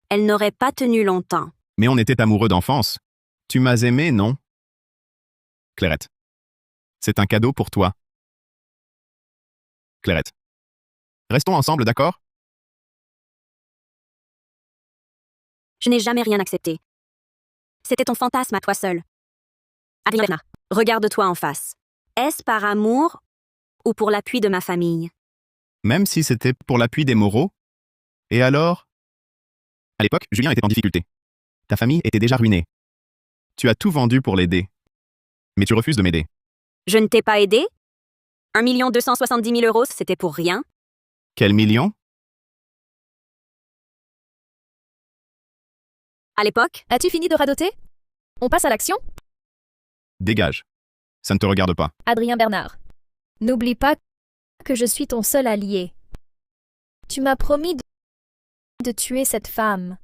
elle n'aurait pas tenu longtemps. Mais on était amoureux d'enfance. Tu m'as aimé, non? Clairette. C'est un cadeau pour toi. Clairette. Restons ensemble, d'accord? Je n'ai jamais rien accepté. C'était ton fantasme à toi seul. Adrien Bernard, regarde-toi en face. Est-ce par amour ou pour l'appui de ma famille? Même si c'était pour l'appui des Moreau? Et alors? À l'époque, Julien était en difficulté. Ta famille était déjà ruinée. Tu as tout vendu pour l'aider. Mais tu refuses de m'aider. Je ne t'ai pas aidé? 1 270 000 €, c'était pour rien? Quel million? À l'époque, As-tu fini de radoter? On passe à l'action? Dégage. Ça ne te regarde pas. Adrien Bernard. N'oublie pas que je suis ton seul allié. Tu m'as promis de tuer cette femme.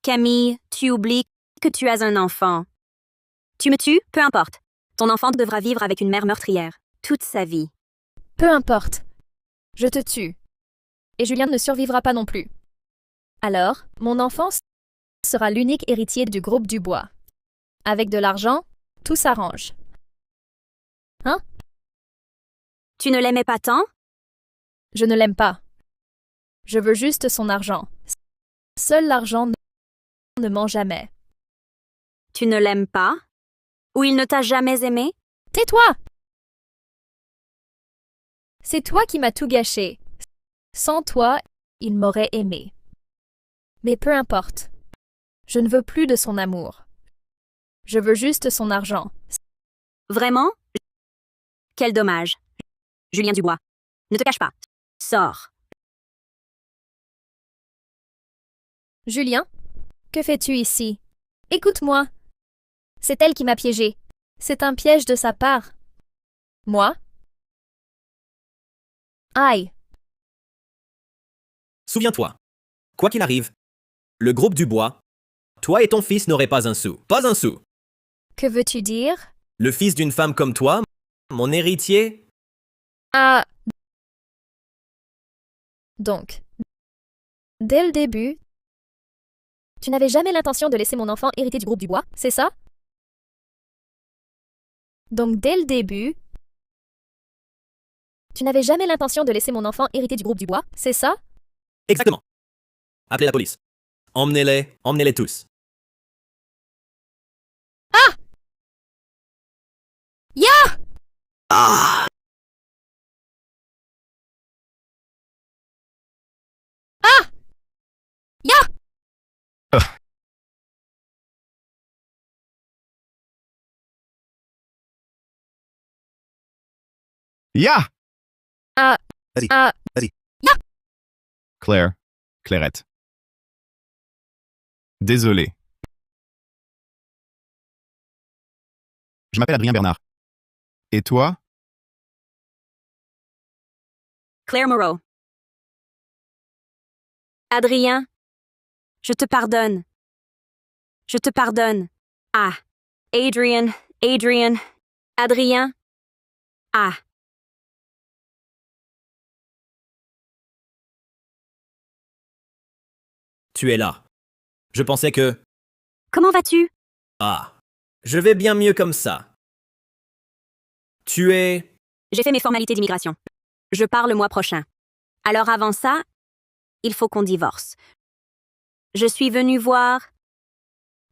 Camille, tu oublies que tu as un enfant. Tu me tues, peu importe. Ton enfant devra vivre avec une mère meurtrière toute sa vie. Peu importe. Je te tue. Et Julien ne survivra pas non plus. Alors, mon enfant sera l'unique héritier du groupe Dubois. Avec de l'argent, tout s'arrange. Hein? Tu ne l'aimais pas tant? Je ne l'aime pas. Je veux juste son argent. Seul l'argent ne ment jamais. Tu ne l'aimes pas? Ou il ne t'a jamais aimé? Tais-toi! C'est toi qui m'as tout gâché. Sans toi, il m'aurait aimé. Mais peu importe. Je ne veux plus de son amour. Je veux juste son argent. Vraiment? Quel dommage. Julien Dubois. Ne te cache pas. Sors. Julien, que fais-tu ici? Écoute-moi. C'est elle qui m'a piégé. C'est un piège de sa part. Moi? Aïe. Souviens-toi. Quoi qu'il arrive, le groupe Dubois, toi et ton fils n'aurez pas un sou. Pas un sou. Que veux-tu dire? Le fils d'une femme comme toi, mon héritier, Ah. Donc, dès le début, tu n'avais jamais l'intention de laisser mon enfant hériter du groupe Dubois, c'est ça? Donc, dès le début, tu n'avais jamais l'intention de laisser mon enfant hériter du groupe Dubois, c'est ça? exactement. Appelez la police. Emmenez-les, emmenez-les tous. Ya! Ya! Ya! Ah. Vas-y. Ah. Vas-y. Claire. Clairette. Désolé. Je m'appelle Adrien Bernard. Et toi? Claire Moreau. Adrien, je te pardonne. Je te pardonne. Ah. Adrien. Adrien. Ah. Tu es là. Je pensais que... Comment vas-tu? Ah. Je vais bien mieux comme ça. Tu es... J'ai fait mes formalités d'immigration. Je pars le mois prochain. Alors avant ça, il faut qu'on divorce. Je suis venue voir.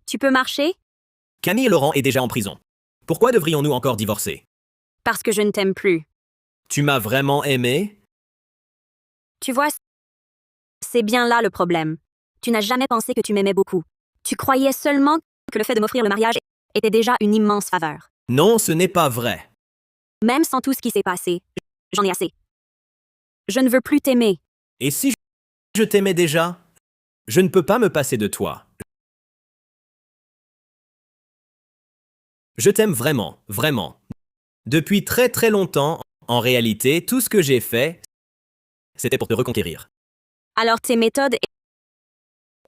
Tu peux marcher? Camille Laurent est déjà en prison. Pourquoi devrions-nous encore divorcer? Parce que je ne t'aime plus. Tu m'as vraiment aimé? Tu vois, c'est bien là le problème. Tu n'as jamais pensé que tu m'aimais beaucoup. Tu croyais seulement que le fait de m'offrir le mariage était déjà une immense faveur. Non, ce n'est pas vrai. Même sans tout ce qui s'est passé, j'en ai assez. Je ne veux plus t'aimer. Et si je t'aimais déjà? Je ne peux pas me passer de toi. Je t'aime vraiment, vraiment. Depuis très très longtemps, en réalité, tout ce que j'ai fait, c'était pour te reconquérir. Alors tes méthodes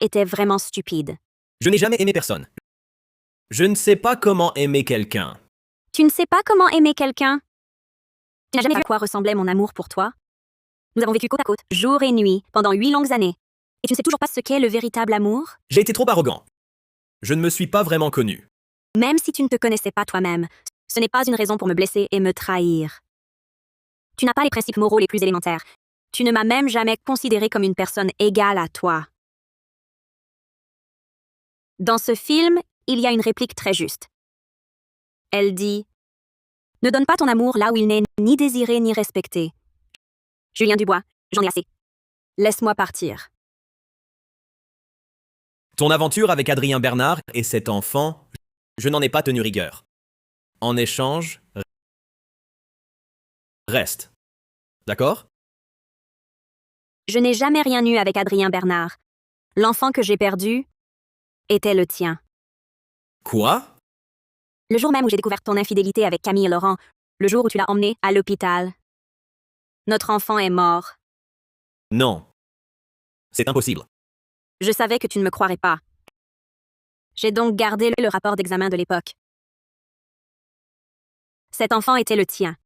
étaient vraiment stupides. Je n'ai jamais aimé personne. Je ne sais pas comment aimer quelqu'un. Tu ne sais pas comment aimer quelqu'un? Tu n'as jamais vu à quoi ressemblait mon amour pour toi? Nous avons vécu côte à côte, jour et nuit, pendant 8 longues années. Et tu ne sais toujours pas ce qu'est le véritable amour? J'ai été trop arrogant. Je ne me suis pas vraiment connu. Même si tu ne te connaissais pas toi-même, ce n'est pas une raison pour me blesser et me trahir. Tu n'as pas les principes moraux les plus élémentaires. Tu ne m'as même jamais considéré comme une personne égale à toi. Dans ce film, il y a une réplique très juste. Elle dit « Ne donne pas ton amour là où il n'est ni désiré ni respecté. » Julien Dubois, j'en ai assez. Laisse-moi partir. Ton aventure avec Adrien Bernard et cet enfant, je n'en ai pas tenu rigueur. En échange, reste. D'accord? Je n'ai jamais rien eu avec Adrien Bernard. L'enfant que j'ai perdu, était le tien. Quoi? Le jour même où j'ai découvert ton infidélité avec Camille et Laurent, le jour où tu l'as emmené à l'hôpital. Notre enfant est mort. Non. C'est impossible. Je savais que tu ne me croirais pas. J'ai donc gardé le rapport d'examen de l'époque. Cet enfant était le tien.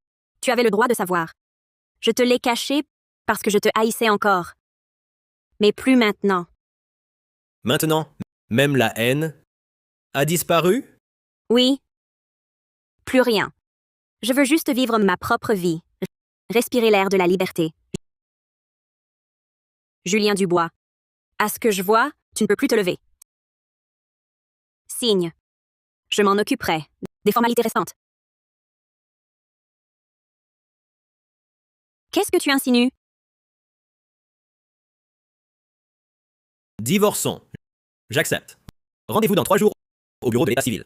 Tu avais le droit de savoir. Je te l'ai caché parce que je te haïssais encore. Mais plus maintenant. Maintenant, même la haine a disparu? Oui. Plus rien. Je veux juste vivre ma propre vie. Respirer l'air de la liberté. Julien Dubois. À ce que je vois, tu ne peux plus te lever. Signe. Je m'en occuperai. Des formalités restantes. Qu'est-ce que tu insinues? Divorçons. J'accepte. Rendez-vous dans 3 jours au bureau de l'état civil.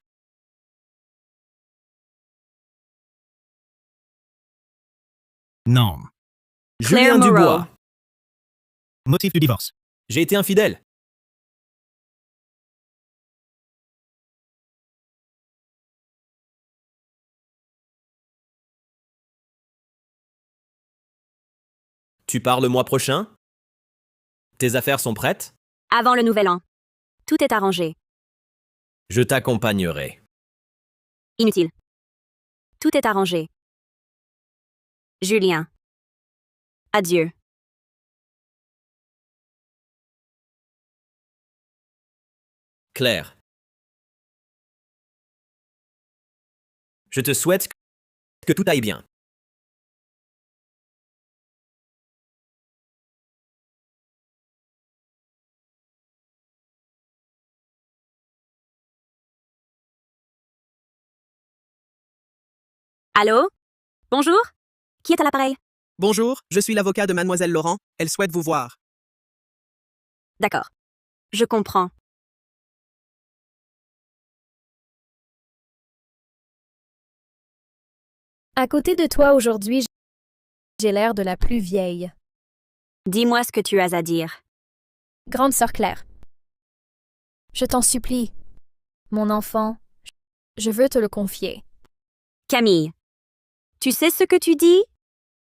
Non. Julien Moreau. Dubois. Motif du divorce. J'ai été infidèle. Tu pars le mois prochain? Tes affaires sont prêtes? Avant le nouvel an. Tout est arrangé. Je t'accompagnerai. Inutile. Tout est arrangé. Julien. Adieu. Claire. Je te souhaite que tout aille bien. Allô? Bonjour? Qui est à l'appareil? Bonjour, je suis l'avocat de Mademoiselle Laurent. Elle souhaite vous voir. D'accord. Je comprends. À côté de toi aujourd'hui, j'ai l'air de la plus vieille. Dis-moi ce que tu as à dire. Grande sœur Claire. Je t'en supplie. Mon enfant, je veux te le confier. Camille. Tu sais ce que tu dis?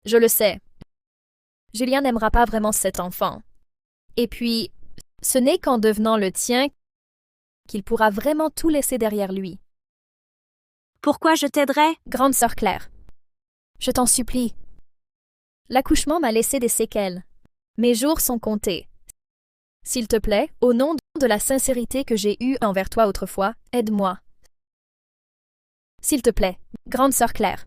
Je le sais. Julien n'aimera pas vraiment cet enfant. Et puis, ce n'est qu'en devenant le tien qu'il pourra vraiment tout laisser derrière lui. Pourquoi je t'aiderais? Grande sœur Claire. Je t'en supplie. L'accouchement m'a laissé des séquelles. Mes jours sont comptés. S'il te plaît, au nom de la sincérité que j'ai eue envers toi autrefois, aide-moi. S'il te plaît, grande sœur Claire.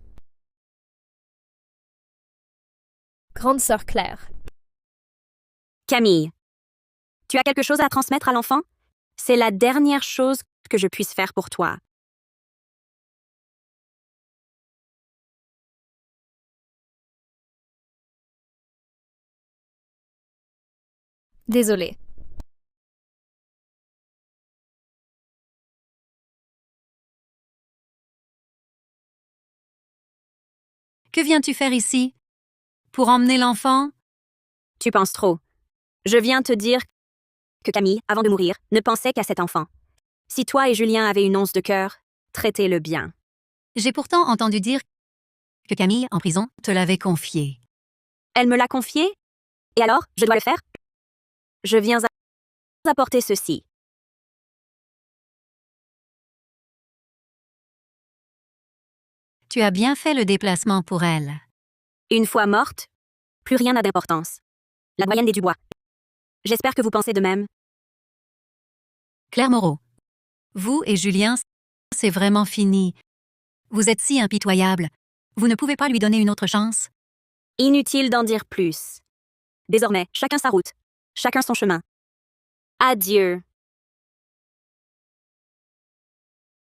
Grande sœur Claire. Camille. Tu as quelque chose à transmettre à l'enfant? C'est la dernière chose que je puisse faire pour toi. Désolée. Que viens-tu faire ici? Pour emmener l'enfant? Tu penses trop. Je viens te dire que Camille, avant de mourir, ne pensait qu'à cet enfant. Si toi et Julien avez une once de cœur, traitez-le bien. J'ai pourtant entendu dire que Camille, en prison, te l'avait confié. Elle me l'a confié? Et alors, je dois le faire? Je viens apporter ceci. Tu as bien fait le déplacement pour elle. Une fois morte, plus rien n'a d'importance. La doyenne des Dubois. J'espère que vous pensez de même. Claire Moreau. Vous et Julien, c'est vraiment fini. Vous êtes si impitoyable. Vous ne pouvez pas lui donner une autre chance? Inutile d'en dire plus. Désormais, chacun sa route. Chacun son chemin. Adieu.